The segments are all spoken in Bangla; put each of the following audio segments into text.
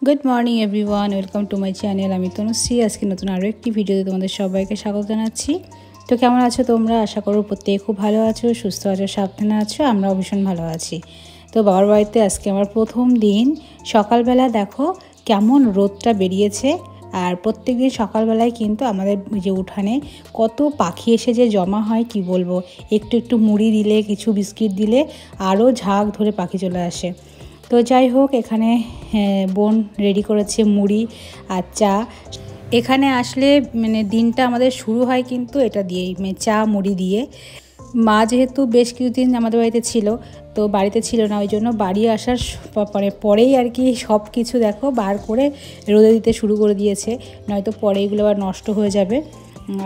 Good morning everyone, welcome to my channel. আমি তনুশ্রী। আজকে নতুন আরও একটি ভিডিওতে তোমাদের সবাইকে স্বাগত জানাচ্ছি। তো কেমন আছো তোমরা? আশা করো প্রত্যেকে খুব ভালো আছো, সুস্থ আছো, সাবধানে আছো। আমরাও ভীষণ ভালো আছি। তো বাবার বাড়িতে আজকে আমার প্রথম দিন। সকালবেলা দেখো কেমন রোদটা বেরিয়েছে। আর প্রত্যেক দিন সকালবেলায় কিন্তু আমাদের যে উঠানে কত পাখি এসে যে জমা হয় কি বলবো। একটু একটু মুড়ি দিলে, কিছু বিস্কিট দিলে আরও ঝাঁক ধরে পাখি চলে আসে। তো যাই হোক, এখানে বোন রেডি করেছে মুড়ি আর চা। এখানে আসলে দিনটা আমাদের শুরু হয় কিন্তু এটা দিয়েই, চা মুড়ি দিয়ে। মা যেহেতু বেশ কিছুদিন আমাদের বাড়িতে ছিল, তো বাড়িতে ছিল না, ওই জন্য বাড়ি আসার পরেই আর কি সব কিছু দেখো বার করে রোদে দিতে শুরু করে দিয়েছে, নয়তো পরে এগুলো আবার নষ্ট হয়ে যাবে।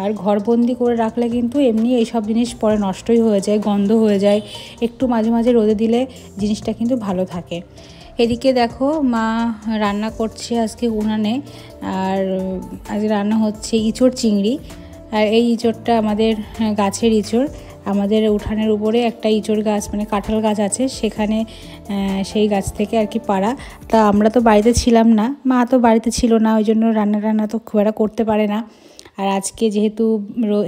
আর ঘরবন্দি করে রাখলে কিন্তু এমনি এইসব জিনিস পরে নষ্টই হয়ে যায়, গন্ধ হয়ে যায়। একটু মাঝে মাঝে রোদে দিলে জিনিসটা কিন্তু ভালো থাকে। এদিকে দেখো মা রান্না করছে আজকে উনানে, আর আজকে রান্না হচ্ছে ইঁচড় চিংড়ি। আর এই ইঁচড়টা আমাদের গাছের ইঁচড়। আমাদের উঠানের উপরে একটা ইঁচড় গাছ, কাঁঠাল গাছ আছে, সেখানে সেই গাছ থেকে আর কি পাড়া। তা আমরা তো বাড়িতে ছিলাম না, মা তো বাড়িতে ছিল না, ওই জন্য রান্না তো খুব একটা করতে পারে না। আর আজকে যেহেতু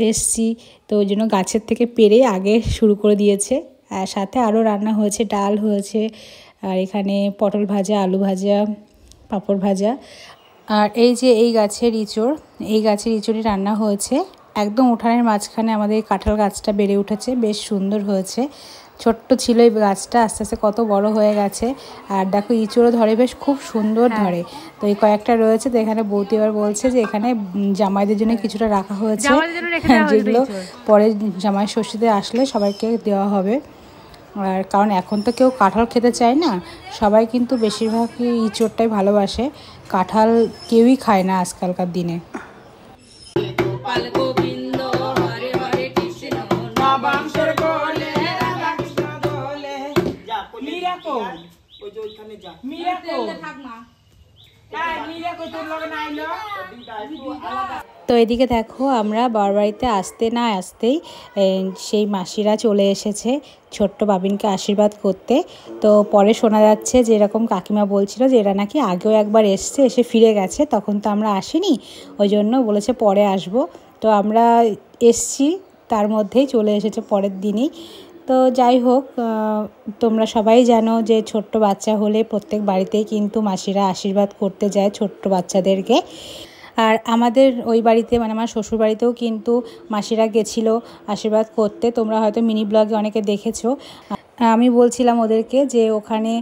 এসছি, তো ওই জন্য গাছের থেকে পেড়ে আগে শুরু করে দিয়েছে। আর সাথে আরও রান্না হয়েছে, ডাল হয়েছে, আর এখানে পটল ভাজা, আলু ভাজা, পাঁপড় ভাজা। আর এই যে এই গাছের ইঁচড়ই রান্না হয়েছে। একদম উঠানের মাঝখানে আমাদের কাঁঠাল গাছটা বেড়ে উঠেছে, বেশ সুন্দর হয়েছে। ছোট্ট ছিল এই গাছটা, আস্তে আস্তে কত বড় হয়ে গেছে। আর দেখো ইঁচড়ও ধরে, বেশ খুব সুন্দর ধরে। তো এই কয়েকটা রয়েছে। তো এখানে বৌদি এবার বলছে যে এখানে জামাইদের জন্য কিছুটা রাখা হয়েছে, যেগুলো পরে জামাই ষষ্ঠীতে আসলে সবাইকে দেওয়া হবে। আর কারণ এখন তো কেউ কাঁঠাল খেতে চায় না, সবাই কিন্তু বেশিরভাগই ইঁচড়টাই ভালোবাসে। কাঁঠাল কেউই খায় না আজকালকার দিনে। তো এদিকে দেখো আমরা বাবার বাড়িতে আসতে না আসতেই সেই মাসিরা চলে এসেছে ছোট্ট বাবিনকে আশীর্বাদ করতে। তো পরে শোনা যাচ্ছে যে এরকম কাকিমা বলছিল যে এরা নাকি আগেও একবার এসে ফিরে গেছে, তখন তো আমরা আসিনি, ওই জন্য বলেছে পরে আসব। তো আমরা এসছি, তার মধ্যেই চলে এসেছে পরের দিনই। তো যাই হোক, তোমরা সবাই জানো যে ছোট্ট বাচ্চা হলে প্রত্যেক বাড়িতেই কিন্তু মাসিরা আশীর্বাদ করতে যায় ছোট্ট বাচ্চাদেরকে। আর আমাদের ওই বাড়িতে, আমার শ্বশুর বাড়িতেও কিন্তু মাসিরা গেছিলো আশীর্বাদ করতে। তোমরা হয়তো মিনি ব্লগে অনেকে দেখেছো। আমি বলছিলাম ওদেরকে যে ওখানে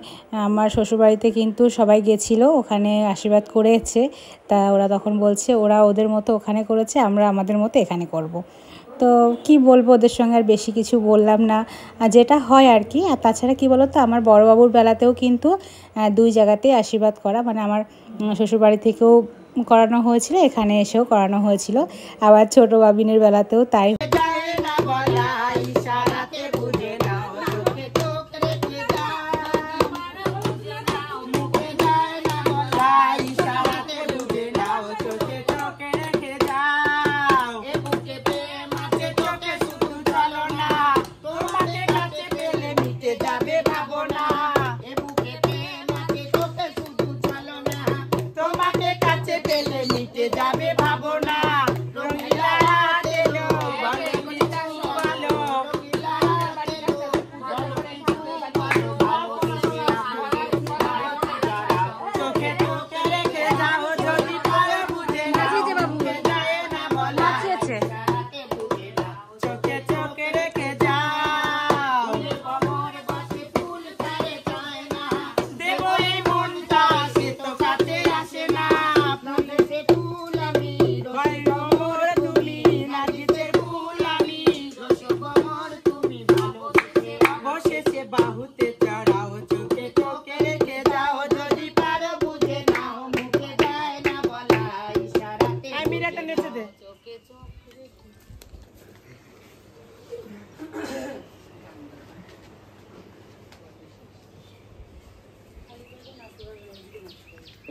আমার শ্বশুরবাড়িতে কিন্তু সবাই গেছিলো, ওখানে আশীর্বাদ করেছে। তা ওরা তখন বলছে ওরা ওদের মতো ওখানে করেছে, আমরা আমাদের মতো এখানে করব। তো কি বলবো, ওদের সঙ্গে আর বেশি কিছু বললাম না, যেটা হয় আর কি। আর তাছাড়া কি বলো তো, আমার বড়োবাবুর বেলাতেও কিন্তু দুই জায়গাতেই আশীর্বাদ করা, আমার শ্বশুরবাড়ি থেকেও করানো হয়েছিল, এখানে এসেও করানো হয়েছিল। আবার ছোটো বাবিনের বেলাতেও তাই।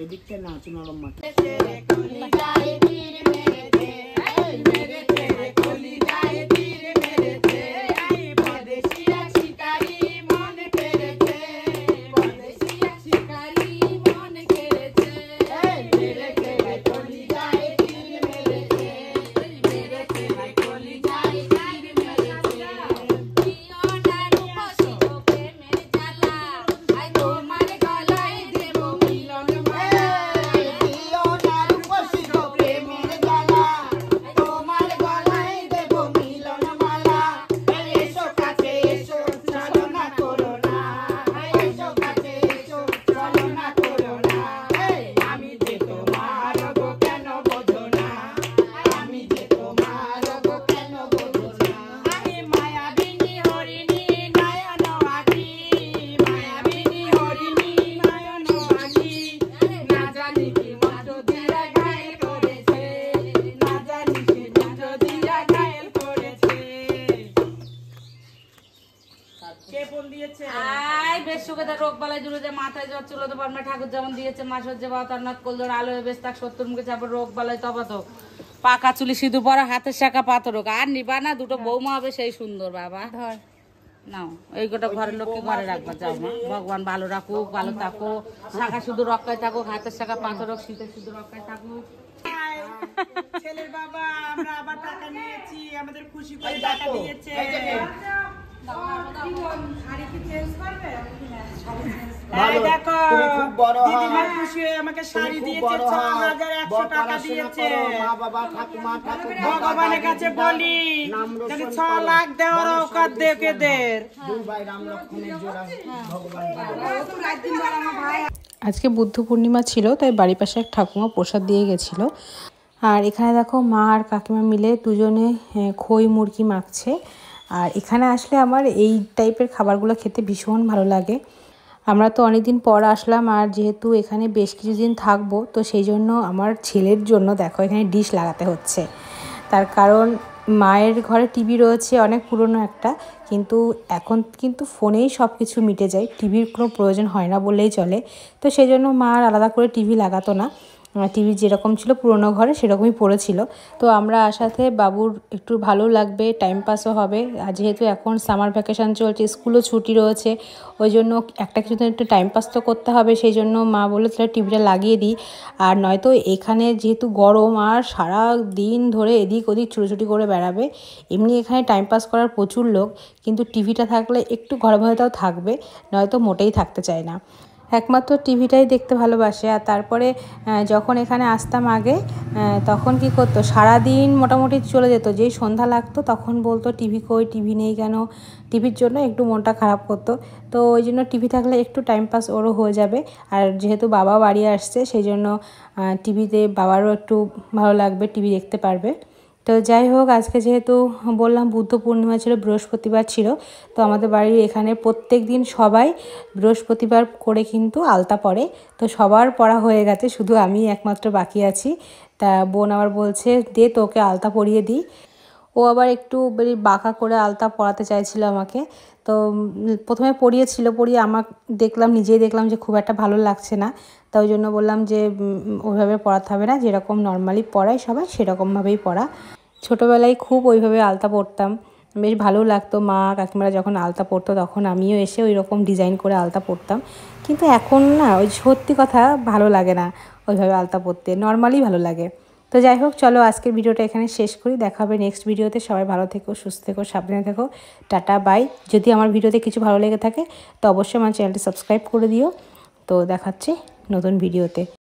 এদিকটা না চুনারম মাঠ মাথায় জ্বর চলে তো পারবে ঠাকুর যেমন দিয়েছে মা সহ্যে বাতারনাথ করল আলো বেশ তাক 70 মুখে চাপে রোগ বালাই তবাত পাকা চুলি সিঁদুর পরা হাতের শাখা পাথর হোক আর নিবা না দুটো বৌমা হবে সেই সুন্দর বাবা ধর নাও এই গোটা ঘরের লোককে ঘরে রাখবা যাও মা ভগবান ভালো রাখুক ভালো থাকো শাখা শুধু রক্ষায় থাকুক হাতের শাখা পাথর হোক শীতের শুধু রক্ষায় থাকুক ছেলের বাবা আমরা আবার টাকা নিয়েছি আমাদের খুশি করে টাকা দিয়েছে দেখো দিদিমার খুশি হয়ে আমাকে শাড়ি দিয়েছে 6100 টাকা দিয়েছে ভগবানের কাছে বলি যদি 6 লাখ দেওয়ার অকাত দেখেদের আজকে বুদ্ধ পূর্ণিমা ছিল তাই বাড়ির পাশে এক ঠাকুমা প্রসাদ দিয়ে গেছিল। আর এখানে দেখো মা আর কাকিমা মিলে দুজনে খই মুরগি মাখছে। আর এখানে আসলে আমার এই টাইপের খাবারগুলো খেতে ভীষণ ভালো লাগে। আমরা তো অনেকদিন পর আসলাম আর যেহেতু এখানে বেশ কিছুদিন থাকবো তো সেই জন্য আমার ছেলের জন্য দেখো এখানে ডিশ লাগাতে হচ্ছে। তার কারণ মায়ের ঘরে টিভি রয়েছে অনেক পুরনো একটা, কিন্তু এখন কিন্তু ফোনেই সব কিছু মিটে যায়, টিভির কোনো প্রয়োজন হয় না বললেই চলে। তো সেই জন্য মা আর আলাদা করে টিভি লাগাতো না, টিভি যেরকম ছিল পুরোনো ঘরে সেরকমই পড়েছিল। তো আমরা আসাতে বাবুর একটু ভালো লাগবে, টাইম পাসও হবে। আর যেহেতু এখন সামার ভ্যাকেশান চলছে, স্কুলও ছুটি রয়েছে, ওই জন্য একটা কিছু একটু টাইম পাস তো করতে হবে। সেই জন্য মা বললো তাহলে টিভিটা লাগিয়ে দিই। আর নয়তো এখানে যেহেতু গরম আর সারা দিন ধরে এদিক ওদিক ছুটোছুটি করে বেড়াবে, এমনি এখানে টাইম পাস করার প্রচুর লোক, কিন্তু টিভিটা থাকলে একটু ঘরে ভেতরেও থাকবে, নয়তো মোটেই থাকতে চায় না। একমাত্র টিভিটাই দেখতে ভালোবাসে। আর তারপরে যখন এখানে আসতাম আগে তখন কি করতো, সারাদিন মোটামুটি চলে যেত, যেই সন্ধ্যা লাগতো তখন বলতো টিভি কই, টিভি নেই কেন। টিভির জন্য একটু মনটা খারাপ করতো। তো ওই জন্য টিভি থাকলে একটু টাইম পাস ওরও হয়ে যাবে। আর যেহেতু বাবা বাড়ি আসছে সেই জন্য টিভিতে বাবারও একটু ভালো লাগবে, টিভি দেখতে পারবে। তো যাই হোক, আজকে যেহেতু বললাম বুদ্ধ পূর্ণিমা ছিল, বৃহস্পতিবার ছিল, তো আমাদের বাড়ির এখানে প্রত্যেক দিন সবাই বৃহস্পতিবার করে কিন্তু আলতা পড়ে। তো সবার পড়া হয়ে গেছে, শুধু আমি একমাত্র বাকি আছি। তা বোন আবার বলছে দে তোকে আলতা পরিয়ে দিই। ও আবার একটু বাঁকা করে আলতা পরাতে চাইছিল আমাকে। তো প্রথমে পরিয়ে নিজেই দেখলাম যে খুব একটা ভালো লাগছে না। তো ওই জন্য বললাম যে ওইভাবে পরাতে হবে না, যেরকম নর্মালি পরাই সবাই সেরকমভাবেই পরা। ছোটোবেলায় খুব ওইভাবে আলতা পরতাম, বেশ ভালো লাগতো। মা কাকিমারা যখন আলতা পরতো তখন আমিও এসে ওই রকম ডিজাইন করে আলতা পরতাম। কিন্তু এখন না, ওই সত্যি কথা ভালো লাগে না ওইভাবে আলতা পরতে, নর্মালি ভালো লাগে। তো যাই হোক, চলো আজকের ভিডিওটা এখানে শেষ করি। দেখা হবে নেক্সট ভিডিওতে। সবাই ভালো থেকো, সুস্থ থেকো, সাবধানে থেকো। Tata, bye. যদি আমার ভিডিওতে কিছু ভালো লেগে থাকে তো অবশ্যই আমার চ্যানেলটি সাবস্ক্রাইব করে দিও। তো দেখাচ্ছি নতুন ভিডিওতে।